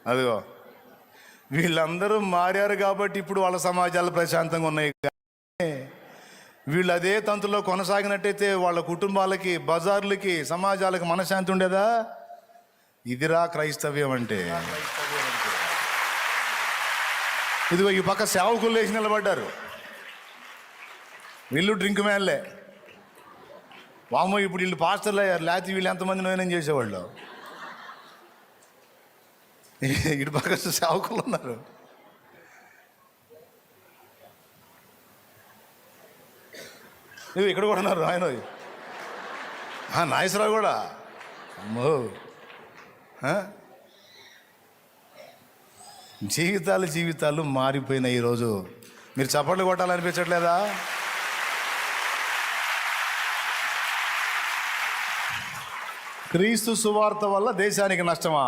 అదిగో వీళ్ళందరూ మారారు కాబట్టి ఇప్పుడు వాళ్ళ సమాజాలు ప్రశాంతంగా ఉన్నాయి. వీళ్ళు అదే తంతులో కొనసాగినట్టయితే వాళ్ళ కుటుంబాలకి, బజార్లకి, సమాజాలకి మనశ్శాంతి ఉండేదా? ఇదిరా క్రైస్తవ్యం అంటే. ఇదిగో ఈ పక్క సేవకులు లేచి నిలబడ్డారు, వీళ్ళు డ్రింక్ మ్యాన్లే. వామో ఇప్పుడు వీళ్ళు పాస్టర్లు అయ్యారు, లేకపోతే వీళ్ళు ఎంతమంది నోయనం చేసేవాళ్ళు. ఇటు పక్క సేవకులు ఉన్నారు. ఇక్కడ కూడా ఉన్నారు ఆయన నాగేశ్వరరావు కూడా. అమ్మో, జీవితాలు మారిపోయినాయి ఈరోజు. మీరు చప్పట్లు కొట్టాలనిపించట్లేదా? క్రీస్తు సువార్త వల్ల దేశానికి నష్టమా?